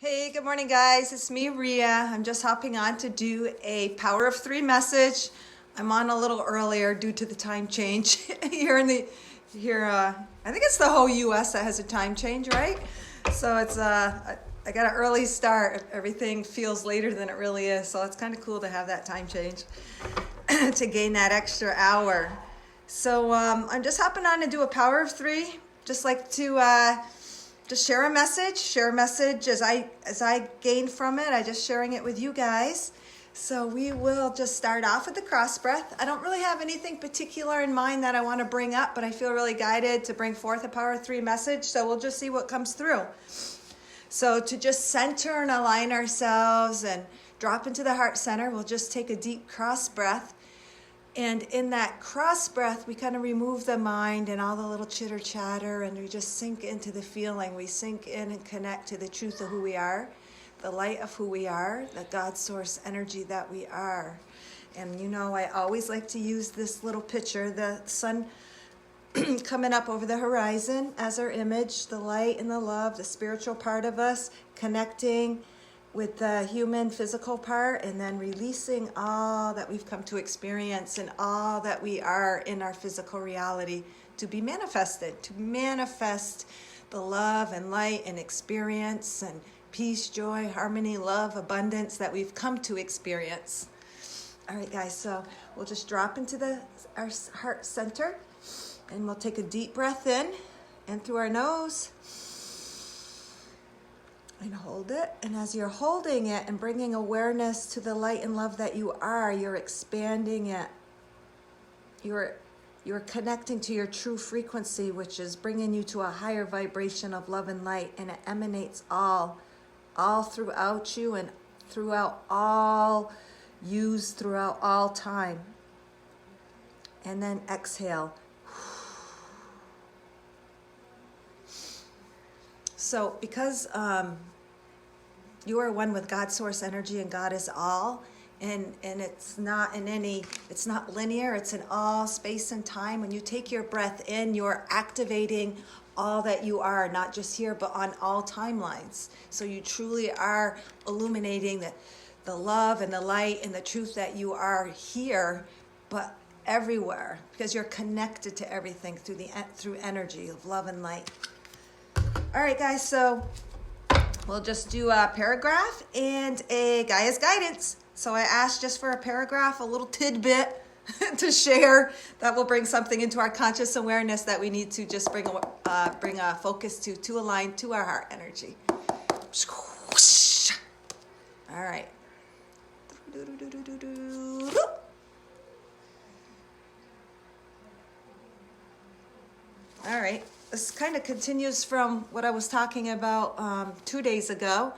Hey, good morning, guys. It's me, Ria. I'm just hopping on to do a Power of Three message. I'm on a little earlier due to the time change here I think it's the whole U.S. that has a time change, right? So I got an early start. Everything feels later than it really is, so it's kind of cool to have that time change to gain that extra hour. So I'm just hopping on to do a Power of Three. Just like to just share a message as I gain from it. I just sharing it with you guys. So we will just start off with the cross breath. I don't really have anything particular in mind that I want to bring up, but I feel really guided to bring forth a Power of Three message. So we'll just see what comes through. So to just center and align ourselves and drop into the heart center, we'll just take a deep cross breath. And in that cross breath, we kind of remove the mind and all the little chitter chatter, and we just sink into the feeling. We sink in and connect to the truth of who we are, the light of who we are, the God source energy that we are. And you know, I always like to use this little picture, the sun coming up over the horizon as our image, the light and the love, the spiritual part of us connecting with the human physical part, and then releasing all that we've come to experience and all that we are in our physical reality to be manifested, to manifest the love and light and experience and peace, joy, harmony, love, abundance that we've come to experience. All right, guys, so we'll just drop into our heart center, and we'll take a deep breath in through our nose. And hold it. And as you're holding it and bringing awareness to the light and love that you are, you're expanding it. You're connecting to your true frequency, which is bringing you to a higher vibration of love and light. And it emanates all throughout you and throughout all used throughout all time. And then exhale. So because you are one with God source energy, and God is all, and it's not linear, it's in all space and time. When you take your breath in, you're activating all that you are, not just here, but on all timelines. So you truly are illuminating the love and the light and the truth that you are here, but everywhere, because you're connected to everything through energy of love and light. All right, guys, so we'll just do a paragraph and a Gaia's guidance. So I asked just for a paragraph, a little tidbit to share that will bring something into our conscious awareness that we need to just bring a focus to align to our heart energy. All right. All right. This kind of continues from what I was talking about 2 days ago.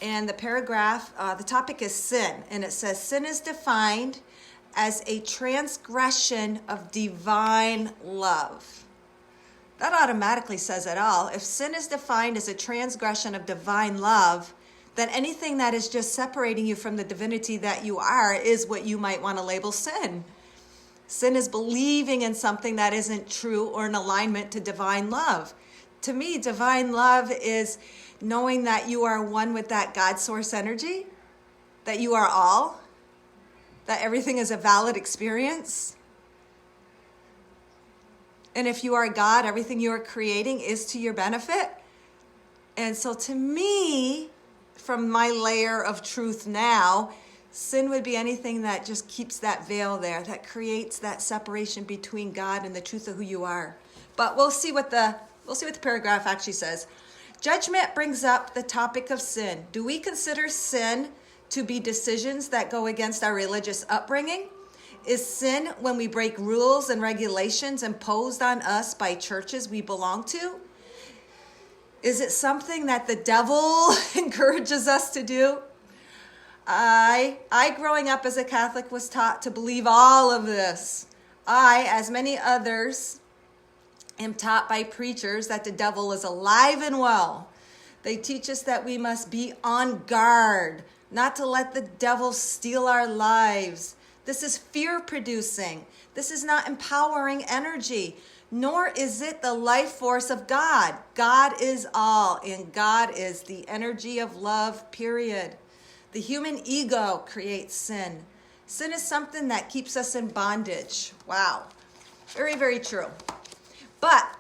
And the paragraph, the topic is sin. And it says, sin is defined as a transgression of divine love. That automatically says it all. If sin is defined as a transgression of divine love, then anything that is just separating you from the divinity that you are is what you might want to label sin. Sin is believing in something that isn't true or in alignment to divine love. To me, divine love is knowing that you are one with that God source energy, that you are all, that everything is a valid experience. And if you are God, everything you are creating is to your benefit. And so to me, from my layer of truth now, sin would be anything that just keeps that veil there, that creates that separation between God and the truth of who you are. But we'll see what the paragraph actually says. Judgment brings up the topic of sin. Do we consider sin to be decisions that go against our religious upbringing? Is sin when we break rules and regulations imposed on us by churches we belong to? Is it something that the devil encourages us to do? I growing up as a Catholic was taught to believe all of this. I, as many others, am taught by preachers that the devil is alive and well. They teach us that we must be on guard, not to let the devil steal our lives. This is fear producing. This is not empowering energy. nor is it the life force of God. God is all, and God is the energy of love, period. The human ego creates sin. Sin is something that keeps us in bondage. Wow. Very, very true. But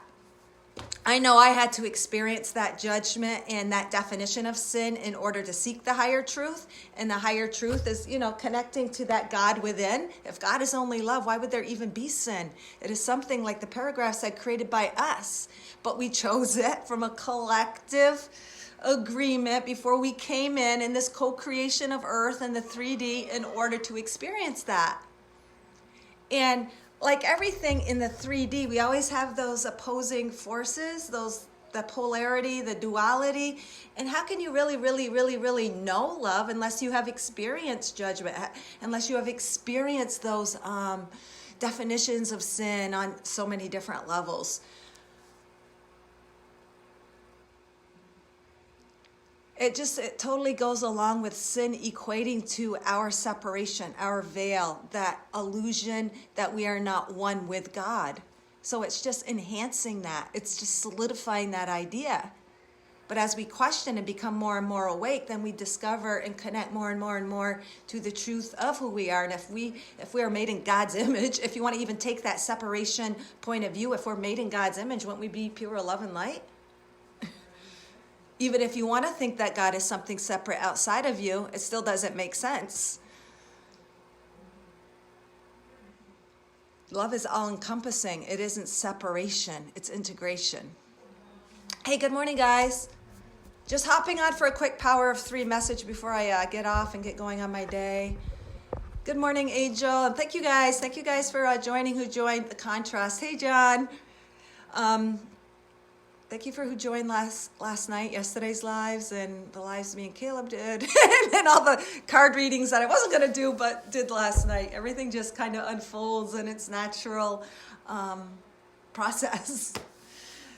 I know I had to experience that judgment and that definition of sin in order to seek the higher truth. And the higher truth is, connecting to that God within. If God is only love, why would there even be sin? It is something, like the paragraph said, created by us. But we chose it from a collective agreement before we came in this co-creation of earth and the 3D in order to experience that. And like everything in the 3D, we always have those opposing forces, the polarity, the duality. And how can you really, really, really, really know love unless you have experienced judgment, unless you have experienced those definitions of sin on so many different levels? It totally goes along with sin equating to our separation, our veil, that illusion that we are not one with God. So it's just enhancing that. It's just solidifying that idea. But as we question and become more and more awake, then we discover and connect more and more and more to the truth of who we are. And if we are made in God's image, if you want to even take that separation point of view, if we're made in God's image, wouldn't we be pure love and light? Even if you want to think that God is something separate outside of you, it still doesn't make sense. Love is all-encompassing. It isn't separation. It's integration. Hey, good morning, guys. Just hopping on for a quick Power of 3 message before I get off and get going on my day. Good morning, Angel. And thank you guys. Thank you guys for joining who joined the contrast. Hey, John. Thank you for who joined last night, yesterday's lives, and the lives me and Caleb did, and all the card readings that I wasn't going to do but did last night. Everything just kind of unfolds in its natural process.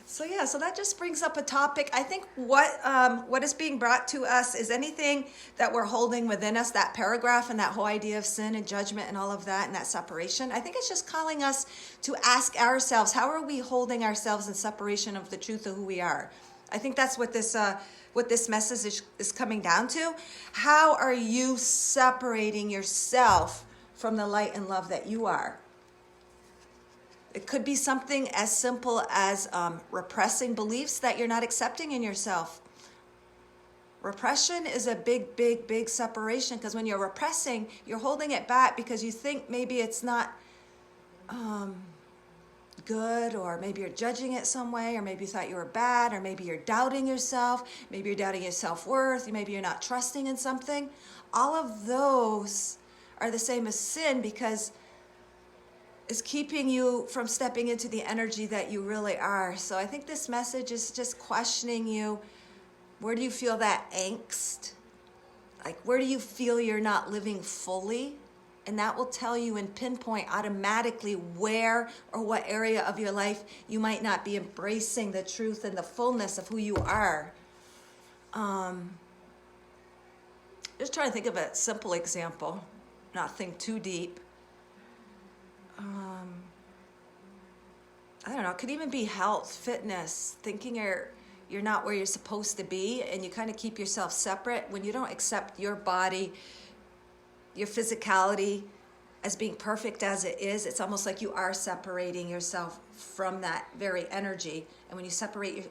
So that just brings up a topic. I think what is being brought to us is anything that we're holding within us, that paragraph and that whole idea of sin and judgment and all of that and that separation. I think it's just calling us to ask ourselves, how are we holding ourselves in separation of the truth of who we are? I think that's what this message is coming down to. How are you separating yourself from the light and love that you are? It could be something as simple as repressing beliefs that you're not accepting in yourself. Repression is a big, big, big separation, because when you're repressing, you're holding it back because you think maybe it's not good, or maybe you're judging it some way, or maybe you thought you were bad, or maybe you're doubting yourself, maybe you're doubting your self-worth, maybe you're not trusting in something. All of those are the same as sin, because is keeping you from stepping into the energy that you really are. So I think this message is just questioning you. Where do you feel that angst? Like, where do you feel you're not living fully? And that will tell you and pinpoint automatically where or what area of your life you might not be embracing the truth and the fullness of who you are. Just trying to think of a simple example, not think too deep. I don't know, it could even be health, fitness, thinking you're not where you're supposed to be, and you kind of keep yourself separate. When you don't accept your body, your physicality as being perfect as it is, it's almost like you are separating yourself from that very energy. And when you separate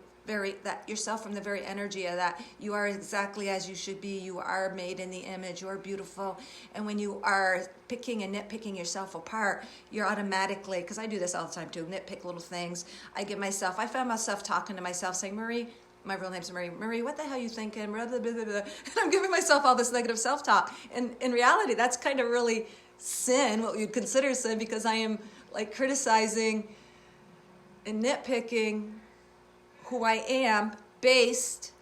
yourself from the very energy of that, you are exactly as you should be. You are made in the image. You are beautiful. And when you are picking and nitpicking yourself apart, you're automatically, because I do this all the time too, nitpick little things. I found myself talking to myself saying, Marie, my real name's Marie. Marie, what the hell are you thinking? Blah, blah, blah, blah, blah. And I'm giving myself all this negative self-talk. And in reality, that's kind of really sin, what you'd consider sin, because I am like criticizing and nitpicking who I am based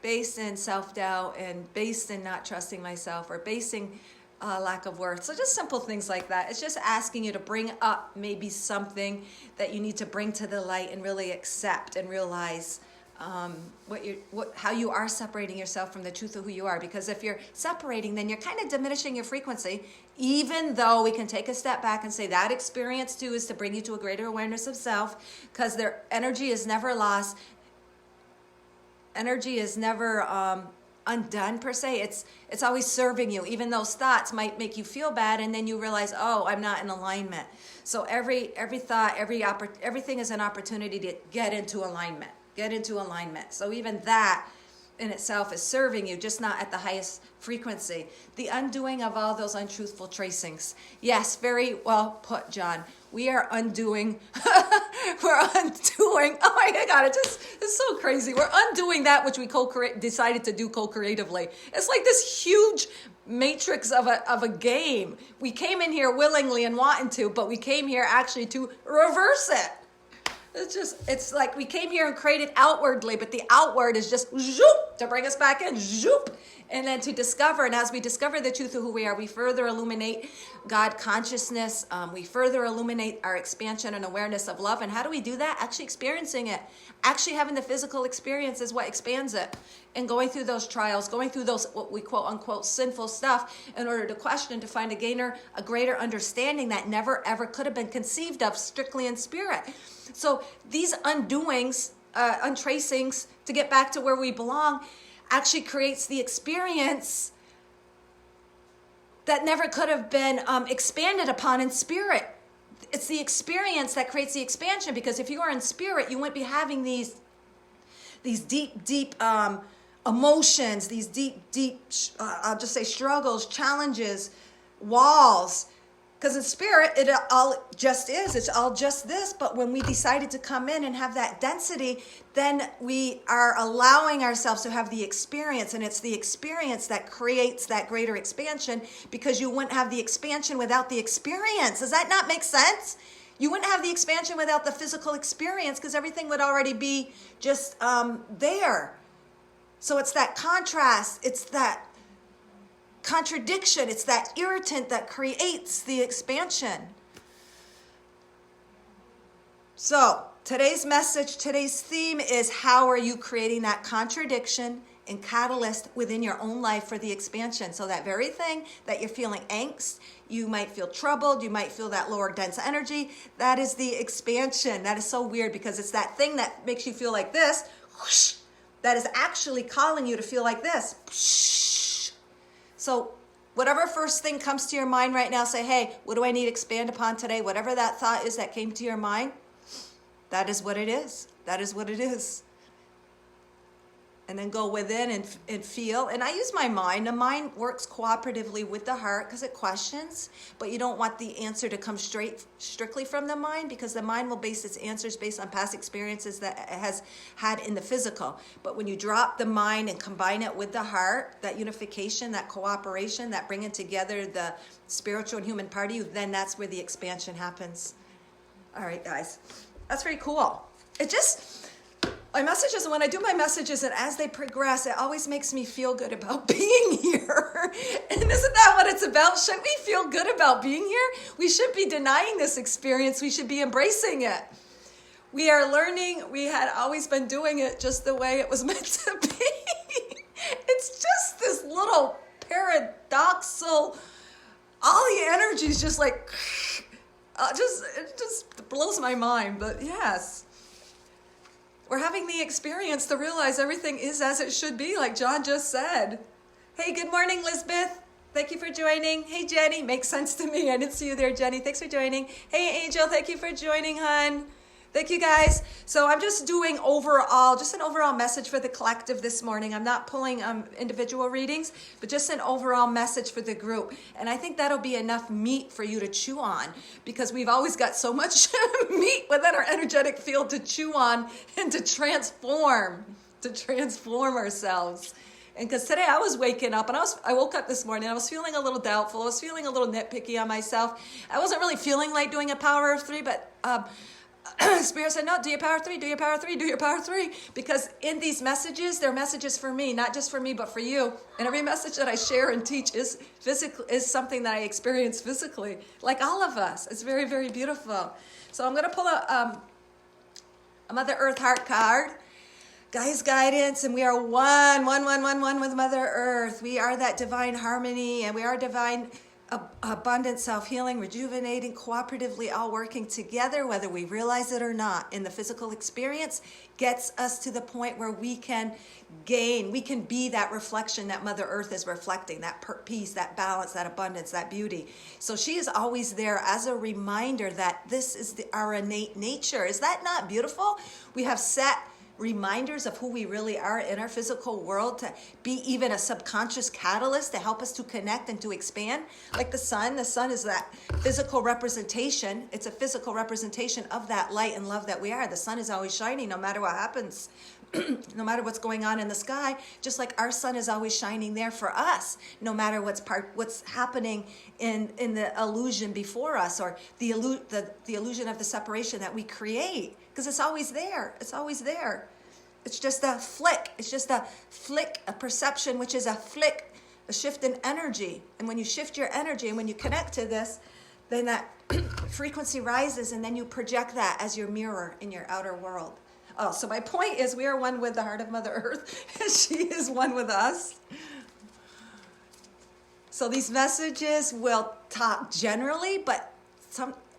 in self-doubt and based in not trusting myself, or basing lack of worth. So just simple things like that. It's just asking you to bring up maybe something that you need to bring to the light and really accept and realize how you are separating yourself from the truth of who you are. Because if you're separating, then you're kind of diminishing your frequency, even though we can take a step back and say that experience too is to bring you to a greater awareness of self, because their energy is never lost. Energy is never undone per se. It's always serving you. Even those thoughts might make you feel bad, and then you realize, oh, I'm not in alignment. So every thought, everything is an opportunity to get into alignment. Get into alignment. So even that in itself is serving you, just not at the highest frequency. The undoing of all those untruthful tracings. Yes, very well put, John. We are undoing. We're undoing. Oh my God, it's so crazy. We're undoing that which we decided to do co-creatively. It's like this huge matrix of a game. We came in here willingly and wanting to, but we came here actually to reverse it. It's like we came here and created outwardly, but the outward is just zoop to bring us back in, zoop. And then to discover, and as we discover the truth of who we are, we further illuminate God consciousness. We further illuminate our expansion and awareness of love. And how do we do that? Actually experiencing it. Actually having the physical experience is what expands it. And going through those trials, going through those, what we quote unquote, sinful stuff in order to question, to find a greater understanding that never ever could have been conceived of strictly in spirit. So these undoings, untracings to get back to where we belong actually creates the experience that never could have been expanded upon in spirit. It's the experience that creates the expansion, because if you are in spirit, you wouldn't be having these deep emotions, these deep, I'll just say struggles, challenges, walls. Because in spirit, it all just is. It's all just this. But when we decided to come in and have that density, then we are allowing ourselves to have the experience. And it's the experience that creates that greater expansion, because you wouldn't have the expansion without the experience. Does that not make sense? You wouldn't have the expansion without the physical experience, because everything would already be just there. So it's that contrast. It's that contradiction, it's that irritant that creates the expansion. So today's message, today's theme is, how are you creating that contradiction and catalyst within your own life for the expansion? So that very thing that you're feeling angst, you might feel troubled, you might feel that lower dense energy, that is the expansion. That is so weird, because it's that thing that makes you feel like this, whoosh, that is actually calling you to feel like this. Whoosh. So whatever first thing comes to your mind right now, say, hey, what do I need to expand upon today? Whatever that thought is that came to your mind, that is what it is. That is what it is. And then go within and feel. And I use my mind. The mind works cooperatively with the heart because it questions, but you don't want the answer to come strictly from the mind, because the mind will base its answers based on past experiences that it has had in the physical. But when you drop the mind and combine it with the heart, that unification, that cooperation, that bringing together the spiritual and human part of you, then that's where the expansion happens. All right, guys. That's pretty cool. My messages, when I do my messages and as they progress, it always makes me feel good about being here. And isn't that what it's about? Shouldn't we feel good about being here? We should be denying this experience. We should be embracing it. We are learning. We had always been doing it just the way it was meant to be. It's just this little paradoxal, all the energy is just like, it just blows my mind. But yes. We're having the experience to realize everything is as it should be, like John just said. Hey, good morning, Lisbeth. Thank you for joining. Hey, Jenny. Makes sense to me. I didn't see you there, Jenny. Thanks for joining. Hey, Angel. Thank you for joining, hon. Thank you, guys. So I'm just doing an overall message for the collective this morning. I'm not pulling individual readings, but just an overall message for the group. And I think that'll be enough meat for you to chew on, because we've always got so much meat within our energetic field to chew on and to transform ourselves. And because today I was waking up and I woke up this morning, I was feeling a little doubtful. I was feeling a little nitpicky on myself. I wasn't really feeling like doing a power of 3, but Spirit said, no, do your power 3, do your power 3, do your power 3. Because in these messages, they're messages for me, not just for me, but for you. And every message that I share and teach is something that I experience physically, like all of us. It's very, very beautiful. So I'm going to pull a Mother Earth Heart card. Gaia's guidance, and we are one with Mother Earth. We are that divine harmony, and we are divine abundant self-healing, rejuvenating, cooperatively all working together, whether we realize it or not, in the physical experience, gets us to the point where we can gain, we can be that reflection that Mother Earth is reflecting, that peace, that balance, that abundance, that beauty. So she is always there as a reminder that this is our innate nature. Is that not beautiful? We have set reminders of who we really are in our physical world to be even a subconscious catalyst to help us to connect and to expand. Like the sun is that physical representation. It's a physical representation of that light and love that we are. The sun is always shining no matter what happens, no matter what's going on in the sky, just like our sun is always shining there for us, no matter what's happening in the illusion before us, or the illusion of the separation that we create, because it's always there. It's always there. It's just a flick. It's just a flick, a perception, which is a flick, a shift in energy. And when you shift your energy and when you connect to this, then that frequency rises, and then you project that as your mirror in your outer world. Oh, so my point is we are one with the heart of Mother Earth, and she is one with us. So these messages will talk generally, but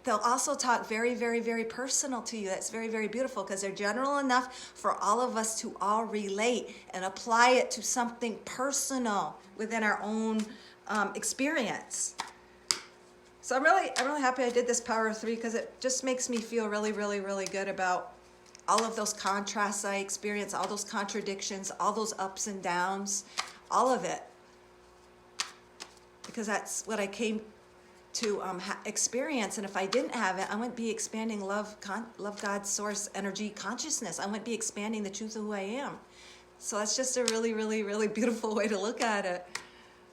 they'll also talk very, very, very personal to you. That's very, very beautiful, because they're general enough for all of us to all relate and apply it to something personal within our own experience. So I'm really happy I did this Power of Three, because it just makes me feel really, really, really good about all of those contrasts I experience, all those contradictions, all those ups and downs, all of it. Because that's what I came to experience. And if I didn't have it, I wouldn't be expanding love God's source energy consciousness. I wouldn't be expanding the truth of who I am. So that's just a really, really, really beautiful way to look at it.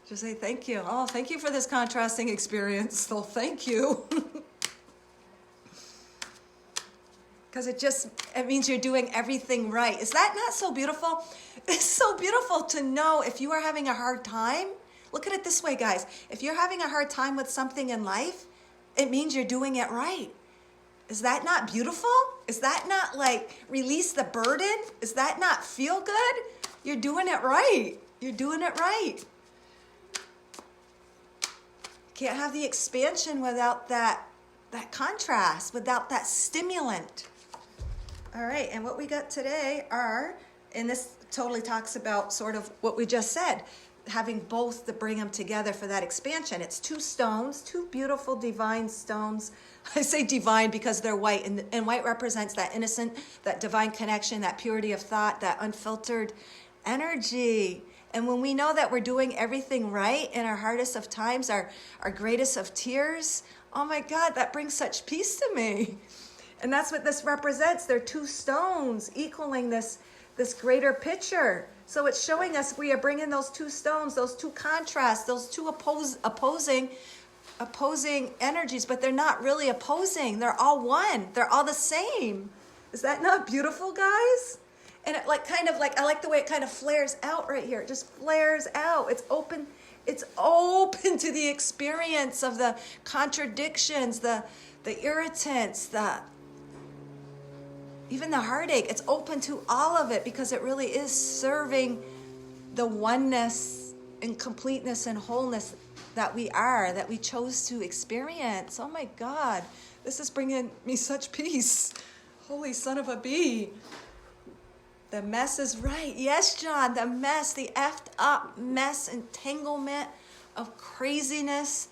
Just say thank you. Oh, thank you for this contrasting experience. So thank you. Because it means you're doing everything right. Is that not so beautiful? It's so beautiful to know if you are having a hard time. Look at it this way, guys. If you're having a hard time with something in life, it means you're doing it right. Is that not beautiful? Is that not like release the burden? Is that not feel good? You're doing it right. You're doing it right. Can't have the expansion without that contrast, without that stimulant. All right, and what we got today and this totally talks about sort of what we just said, having both to bring them together for that expansion. It's two stones, two beautiful divine stones. I say divine because they're white, and white represents that innocent, that divine connection, that purity of thought, that unfiltered energy. And when we know that we're doing everything right in our hardest of times, our greatest of tears, oh my God, that brings such peace to me. And that's what this represents. They're two stones equaling this greater picture. So it's showing us we are bringing those two stones, those two contrasts, those two opposing energies, but they're not really opposing. They're all one. They're all the same. Is that not beautiful, guys? And it I like the way it kind of flares out right here. It just flares out. It's open to the experience of the contradictions, the irritants, even the heartache. It's open to all of it, because it really is serving the oneness and completeness and wholeness that we are, that we chose to experience. Oh my God, this is bringing me such peace. Holy son of a bee. The mess is right. Yes, John, the mess, the effed up mess, entanglement of craziness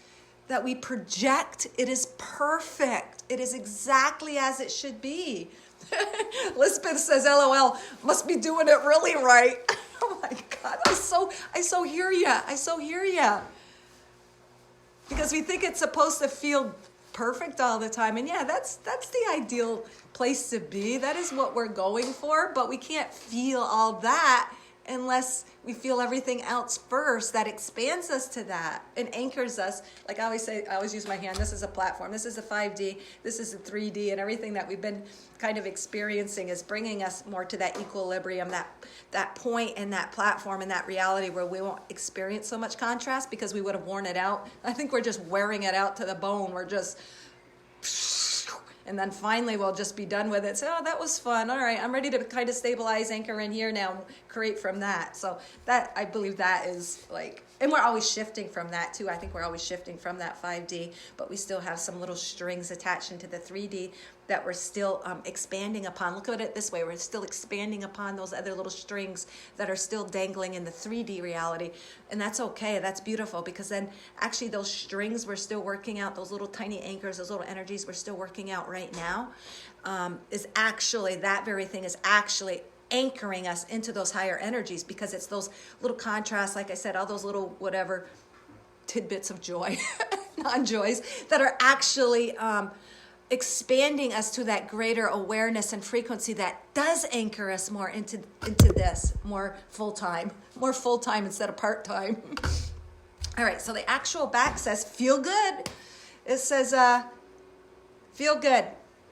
that we project. It is perfect. It is exactly as it should be. Lisbeth says, LOL, must be doing it really right. Oh my God, I so hear ya. I so hear ya. Because we think it's supposed to feel perfect all the time. And yeah, that's the ideal place to be. That is what we're going for. But we can't feel all that unless we feel everything else first. That expands us to that and anchors us. Like I always say, I always use my hand. This is a platform. This is a 5D. This is a 3D. And everything that we've been kind of experiencing is bringing us more to that equilibrium, that point and that platform and that reality where we won't experience so much contrast, because we would have worn it out. I think we're just wearing it out to the bone. We're just... And then finally we'll just be done with it. So, oh, that was fun. All right, I'm ready to kind of stabilize, anchor in here now, and create from that. So that, I believe that is like, and we're always shifting from that too. I think we're always shifting from that 5D, but we still have some little strings attached into the 3D that we're still expanding upon. Look at it this way. We're still expanding upon those other little strings that are still dangling in the 3D reality. And that's okay. That's beautiful, because then actually those strings we're still working out, those little tiny anchors, those little energies we're still working out right now, is actually, that very thing is actually anchoring us into those higher energies, because it's those little contrasts, like I said, all those little whatever tidbits of joy, non-joys, that are actually expanding us to that greater awareness and frequency that does anchor us more into this, more full-time instead of part-time. All right, so the actual back says, feel good. It says, feel good.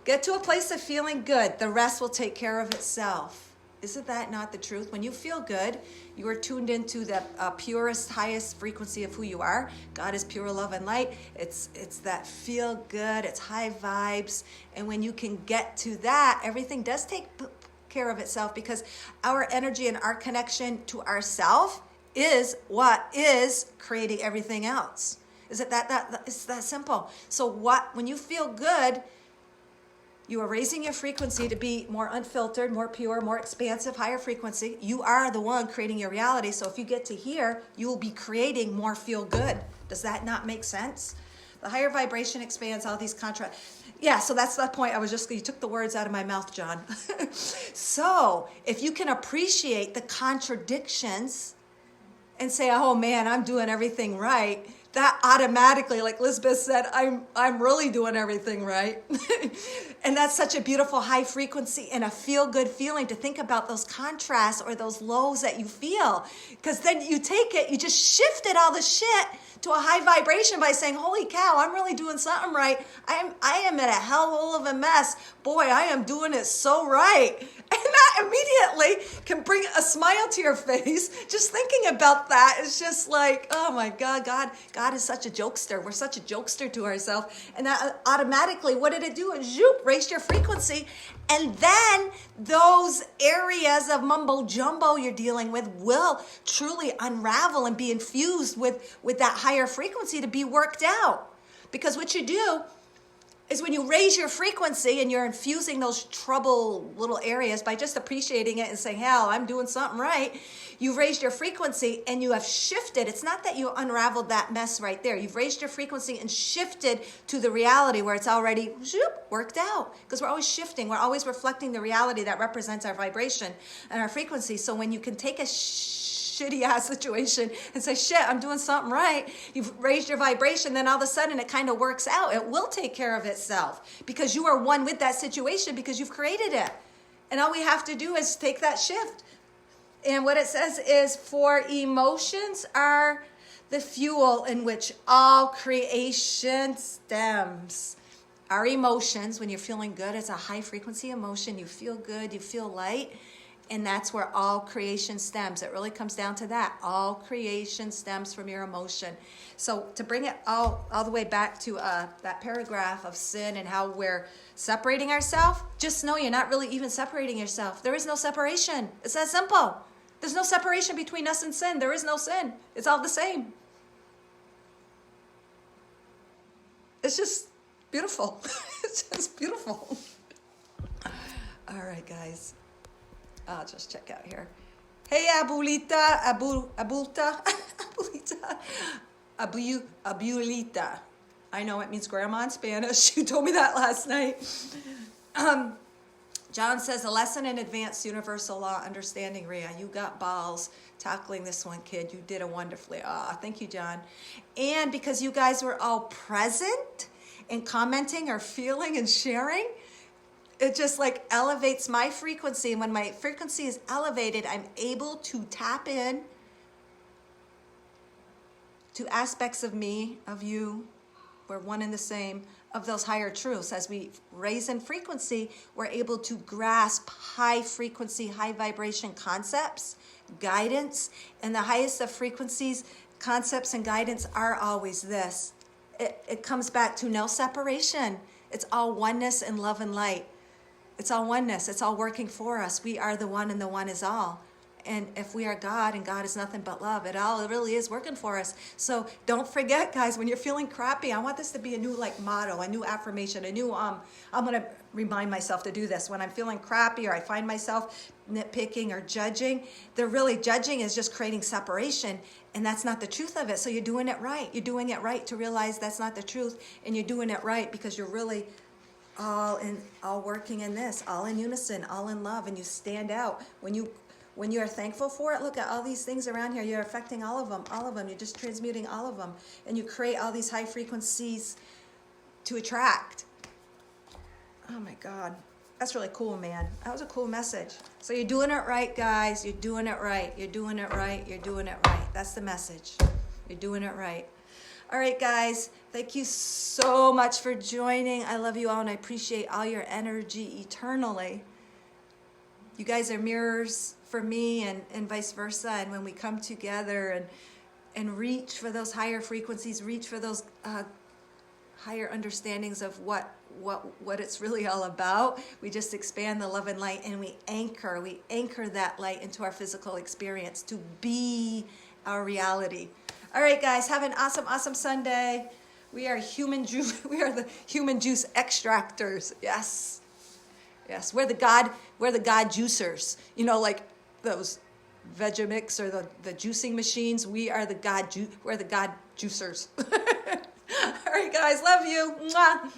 Get to a place of feeling good. The rest will take care of itself. Isn't that not the truth? When you feel good, you are tuned into the purest, highest frequency of who you are. God is pure love and light. It's that feel good. It's high vibes. And when you can get to that, everything does take care of itself, because our energy and our connection to ourself is what is creating everything else. Is it that it's that simple? So when you feel good, you are raising your frequency to be more unfiltered, more pure, more expansive, higher frequency. You are the one creating your reality. So if you get to here, you will be creating more feel good. Does that not make sense? The higher vibration expands all these contrasts. Yeah, so that's the point. You took the words out of my mouth, John. So if you can appreciate the contradictions and say, oh man, I'm doing everything right, that automatically, like Lisbeth said, I'm really doing everything right. And that's such a beautiful high frequency and a feel-good feeling to think about those contrasts or those lows that you feel. Because then you take it, you just shifted all the shit to a high vibration by saying, holy cow, I'm really doing something right. I am in a hellhole of a mess. Boy, I am doing it so right. And that immediately can bring a smile to your face. Just thinking about that is just like, oh my God, God is such a jokester. We're such a jokester to ourselves. And that automatically, what did it do? It zoop, raised your frequency. And then those areas of mumbo jumbo you're dealing with will truly unravel and be infused with that higher frequency to be worked out. Because what you do is when you raise your frequency and you're infusing those trouble little areas by just appreciating it and saying, hell, I'm doing something right. You've raised your frequency and you have shifted. It's not that you unraveled that mess right there. You've raised your frequency and shifted to the reality where it's already worked out. Because we're always shifting. We're always reflecting the reality that represents our vibration and our frequency. So when you can take a shitty ass situation and say, shit, I'm doing something right. You've raised your vibration, then all of a sudden it kind of works out. It will take care of itself because you are one with that situation because you've created it. And all we have to do is take that shift. And what it says is, for emotions are the fuel in which all creation stems. Our emotions, when you're feeling good, it's a high frequency emotion. You feel good, you feel light. And that's where all creation stems. It really comes down to that. All creation stems from your emotion. So to bring it all the way back to that paragraph of sin and how we're separating ourselves, just know you're not really even separating yourself. There is no separation. It's that simple. There's no separation between us and sin. There is no sin. It's all the same. It's just beautiful. It's just beautiful. All right, guys. I'll just check out here. Hey, Abulita, Abulta, Abulita, Abulita. I know it means grandma in Spanish. You told me that last night. John says, a lesson in advanced universal law understanding, Rhea. You got balls tackling this one, kid. You did it wonderfully. Thank you, John. And because you guys were all present and commenting or feeling and sharing, it just like elevates my frequency. And when my frequency is elevated, I'm able to tap in to aspects of me, of you. We're one and the same, of those higher truths. As we raise in frequency, we're able to grasp high frequency, high vibration concepts, guidance, and the highest of frequencies, concepts and guidance are always this. It comes back to no separation. It's all oneness and love and light. It's all oneness. It's all working for us. We are the one and the one is all. And if we are God and God is nothing but love, it really is working for us. So don't forget, guys, when you're feeling crappy, I want this to be a new motto, a new affirmation, a new, I'm going to remind myself to do this. When I'm feeling crappy or I find myself nitpicking or judging, they're really judging is just creating separation. And that's not the truth of it. So you're doing it right. You're doing it right to realize that's not the truth. And you're doing it right because you're really all working in this, all in unison, all in love. And you stand out when you are thankful for it. Look at all these things around here. You're affecting all of them. You're just transmuting all of them. And you create all these high frequencies to attract. Oh my God. That's really cool, man. That was a cool message. So you're doing it right, guys. You're doing it right. You're doing it right. You're doing it right. That's the message. You're doing it right. All right, guys. Thank you so much for joining. I love you all, and I appreciate all your energy eternally. You guys are mirrors for me and vice versa. And when we come together and reach for those higher frequencies, reach for those higher understandings of what it's really all about, we just expand the love and light, and we anchor that light into our physical experience to be our reality. All right, guys, have an awesome Sunday. We are we are the human juice extractors. Yes, we're the God juicers. You know, like those Vegemix or the juicing machines. We are we're the God juicers. All right, guys, love you. Mwah.